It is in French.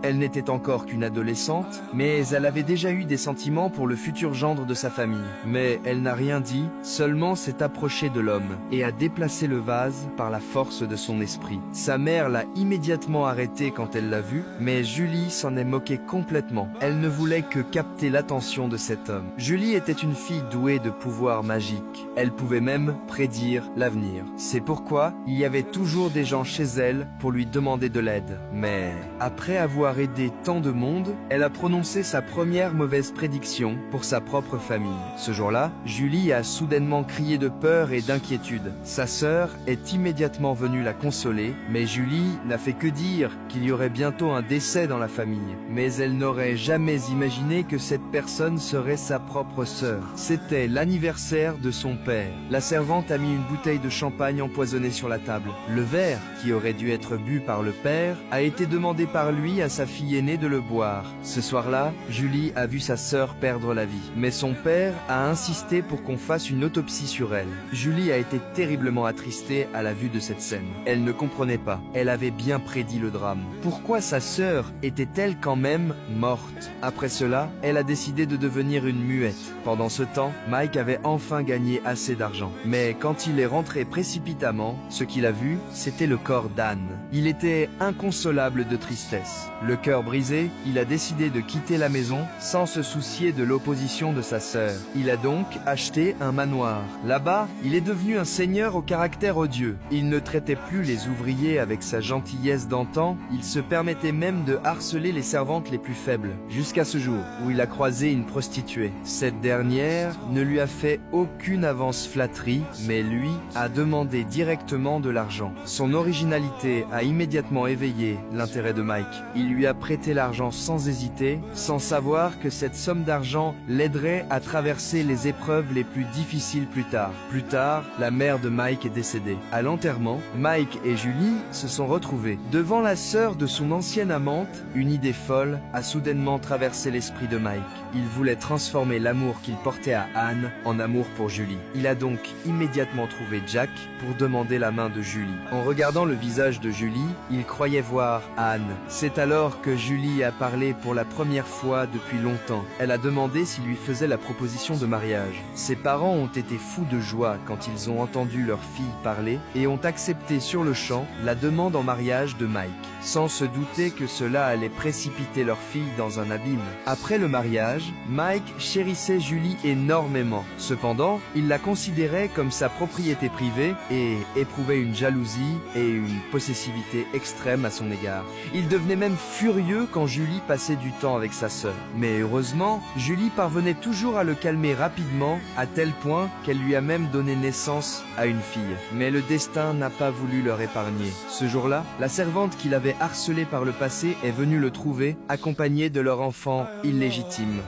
Elle n'était encore qu'une adolescente, mais elle avait déjà eu des sentiments pour le futur gendre de sa famille. Mais elle n'a rien dit, seulement s'est approchée de l'homme et a déplacé le vase par la force de son esprit. Sa mère l'a immédiatement arrêté quand elle l'a vu, mais Julie s'en est moquée complètement. Elle ne voulait que capter l'attention de cet homme. Julie était une fille douée de pouvoirs magiques. Elle pouvait même prédire l'avenir. C'est pourquoi il y avait toujours des gens chez elle pour lui demander de l'aide. Mais après avoir aidé tant de monde, elle a prononcé sa première mauvaise prédiction pour sa propre famille. Ce jour-là, Julie a soudainement crié de peur et d'inquiétude. Sa sœur est immédiatement venue la consoler, mais Julie n'a fait que dire qu'il y aurait bientôt un décès dans la famille. Mais elle n'aurait jamais imaginé que cette personne serait sa propre sœur. C'était l'anniversaire de son père. La servante a mis une bouteille de champagne empoisonnée sur la table. Le verre, qui aurait dû être bu par le père, a été demandé par lui à sa fille aînée de le boire. Ce soir-là, Julie a vu sa sœur perdre la vie. Mais son père a insisté pour qu'on fasse une autopsie sur elle. Julie a été terriblement attristée à la vue de cette scène. Elle ne comprenait pas. Elle avait bien prédit le drame. Pourquoi sa sœur était-elle quand même morte? Après cela, elle a décidé de devenir une muette. Pendant ce temps, Mike avait enfin gagné assez d'argent. Mais quand il est rentré précipitamment, ce qu'il a vu, c'était le corps d'Anne. Il était inconsolable de tristesse. Le cœur brisé, il a décidé de quitter la maison sans se soucier de l'opposition de sa sœur. Il a donc acheté un manoir. Là-bas, il est devenu un seigneur au caractère odieux. Il ne traitait plus les ouvriers avec sa gentillesse d'antan, il se permettait même de harceler les servantes les plus faibles. Jusqu'à ce jour, où il a croisé une prostituée. Cette dernière ne lui a fait aucune avance flatterie, mais lui a demandé directement de l'argent. Son originalité a immédiatement éveillé l'intérêt de Mike. Il lui a prêté l'argent sans hésiter, sans savoir que cette somme d'argent l'aiderait à traverser les épreuves les plus difficiles plus tard. Plus tard, la mère de Mike est décédée. À l'enterrement, Mike et Julie se sont retrouvés. Devant la sœur de son ancienne amante, une idée folle a soudainement traversé l'esprit de Mike. Il voulait transformer l'amour qu'il portait à Anne en amour pour Julie. Il a donc immédiatement trouvé Jack pour demander la main de Julie. En regardant le visage de Julie, il croyait voir Anne. C'est alors que Julie a parlé pour la première fois depuis longtemps. Elle a demandé s'il lui faisait la proposition de mariage. Ses parents ont été fous de joie quand ils ont entendu leur fille parler et ont accepté sur le champ la demande en mariage de Mike, sans se douter que cela allait précipiter leur fille dans un abîme. Après le mariage, Mike chérissait Julie énormément. Cependant, il la considérait comme sa propriété privée et éprouvait une jalousie et une possessivité extrême à son égard. Il devenait même furieux quand Julie passait du temps avec sa sœur. Mais heureusement, Julie parvenait toujours à le calmer rapidement, à tel point qu'elle lui a même donné naissance à une fille. Mais le destin n'a pas voulu leur épargner. Ce jour-là, la servante qu'il avait harcelé par le passé est venue le trouver, accompagnée de leur enfant illégitime.